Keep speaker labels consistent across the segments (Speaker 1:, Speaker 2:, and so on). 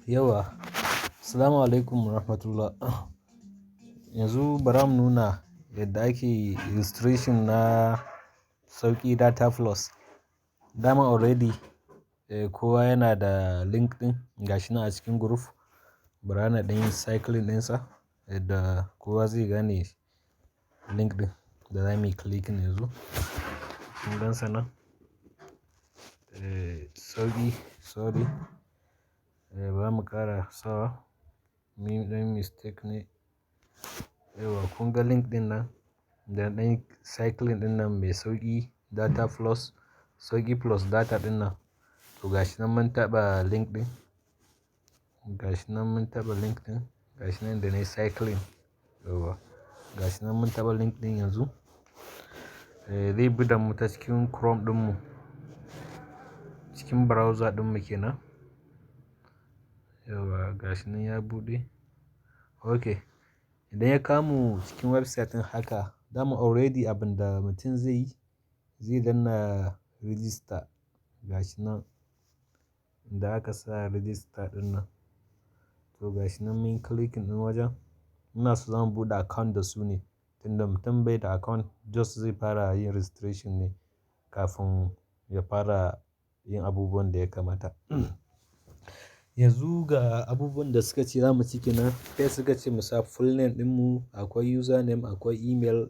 Speaker 1: Yawa, assalamu alaikum warahmatullah. Yanzu bara mu nuna yadda ake registration na sauƙi data plus. Dama already kowa yana da link ɗin gashi nan a cikin group. Bara na ɗan yi cycling ɗinsa yadda kowa zai gane link ɗin da za muyi clicking yanzu. Kun gan sa nan? Sauƙi, sorry. Bara mu ƙara sawa. Mun ɗan mistake ne. Yawa kun ga link ɗin nan da ɗan cycling ɗin nan mai sauƙi data plus, sauƙi plus data ɗin nan. To gashi nan mun taɓa link ɗin. Gashi nan mun taɓa link ɗin. Gashi nan da na yi cycling. Yawa gashi nan mun taɓa link ɗin yanzu. Zai bi da mu ta cikin Chrome ɗinmu, cikin browser ɗinmu kenan. Yawa gashi nan ya buɗe. Okay. Idan ya kamu cikin website ɗin haka, dama already abin da mutum zai yi, zai danna register. Gashi nan da aka sa register ɗin nan. To gashi nan mun yi clicking ɗin wajen. Muna so zamu buɗe account da su ne. Tunda mutum bai da account just zai fara yin registration ne kafin ya fara yin abubuwan da ya kamata. Yanzu ga abubuwan da suka ce za mu cike nan. Sai suka ce mu sa full name ɗinmu, akwai username, akwai email,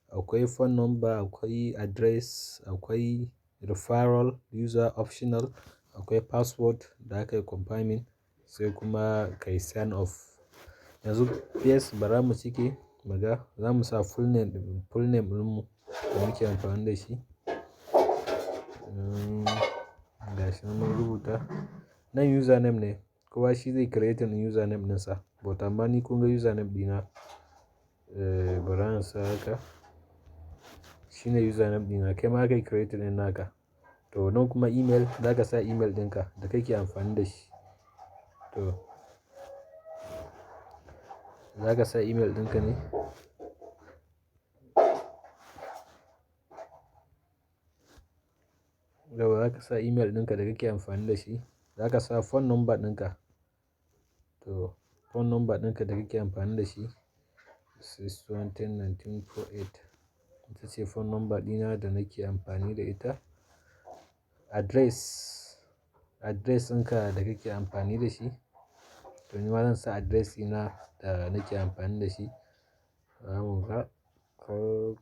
Speaker 1: akwai phone number, akwai address, akwai referral user optional, akwai password da aka yi confirming sai kuma kai sign off. Yanzu yes bara mu cike. Muga za mu sa full name ɗinmu da muke amfani da shi. Gashi nan mun rubuta. Nan username ne. Kowa shi zai creating username ɗinsa. But amma ni kun ga username ɗina. Bara in sa haka. Shi ne username ɗina. Kai ma kai creating ɗin naka. To nan kuma email, za ka sa email ɗinka da kake amfani da shi. To za ka sa email ɗinka ne. Yawa za ka sa email ɗinka da kake amfani da shi. Za ka sa phone number ɗinka. To phone number ɗinka da kake amfani da shi 61101948. Ita ce phone number ɗina da nake amfani da ita. Address, address ɗinka da kake amfani da shi. To ni ma zan sa address ɗina da nake amfani da shi. Za mu ga ko.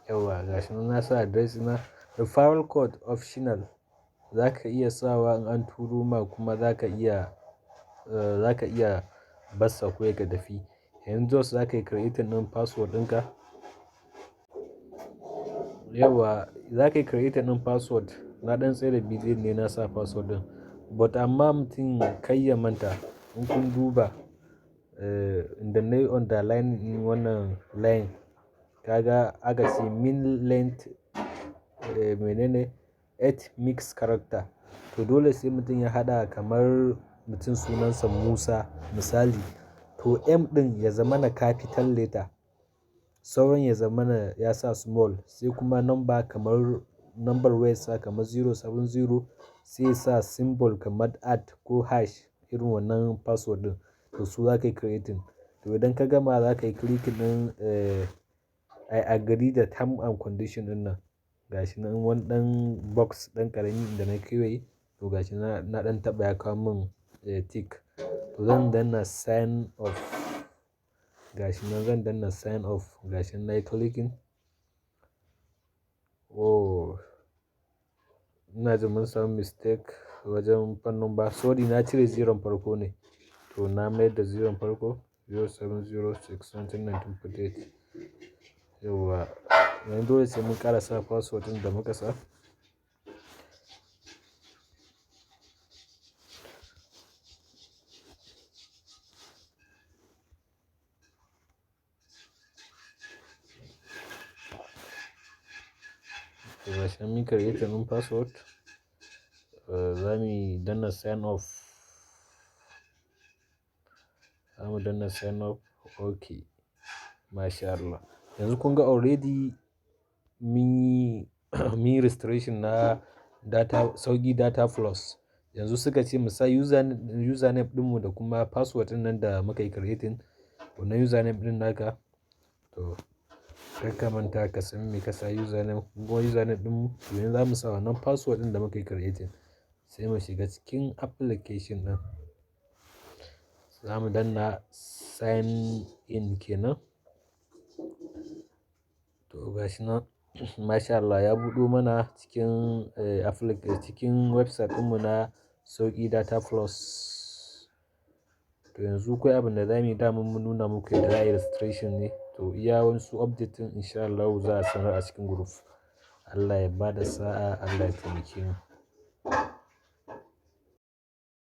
Speaker 1: Yawa gashi nan na sa address ɗina. Referral code optional. Za ka iya sawa in an turo ma kuma za ka iya, za ka iya bassa ko ya ka tafi. Yanzu just za ka yi creating ɗin password ɗinka. Yawa za ka yi creating ɗin password. Na ɗan tsai da bidiyon ne na sa password ɗin. But amma mutum kai ya manta in kun duba, inda na yi underline wannan line. Kaga aka ce min length menene 8 mixed character. To dole sai mutum ya haɗa kamar mutum sunansa Musa misali. To M ɗin ya zama na capital letter. Sauran ya zama na ya sa small. Sai kuma number kamar number wayarsa kamar 070. Sai sa symbol kamar at ko hash irin wannan password ɗin. To su za ka yi creating. To idan ka gama za ka yi clicking ɗin I agree da term and condition ɗin nan. Gashi nan wani ɗan box ɗan ƙarami da na kewaye. To gashi na ɗan taɓa ya kawo min tick. To zan danna sign off. Gashi nan zan danna sign off. Gashi nan nayi clicking. Oh, ina ji mun samu mistake wajen phone number. Sorry na cire zero farko ne. To na mayar da zero farko 07061948. Yawa yanzu dole sai mun ƙara sa password ɗin da muka sa. To gashi nan mun creating ɗin password. za mu danna sign off. Za mu danna sign off. Ok. Masha Allah. Yanzu kun ga already mun yi registration na data sauki data plus. Yanzu suka ce mu sa username ɗinmu da kuma password ɗin nan da muka yi creating. Wannan username ɗin naka. To kar ka manta ka san me ka sa username. Kuma username ɗinmu to yanzu za mu sa wannan password ɗin da muka yi creating. Sai mu shiga cikin application ɗin. Za mu danna sign in kenan. To gashi nan Masha Allah ya buɗo mana cikin cikin website ɗinmu na sauƙi data plus. To yanzu kawai abin da za mu yi daman mun nuna muku yadda za a yi registration ne. To iya wasu update ɗin insha Allah za a sanar a cikin group. Allah ya bada sa'a, Allah ya taimake mu.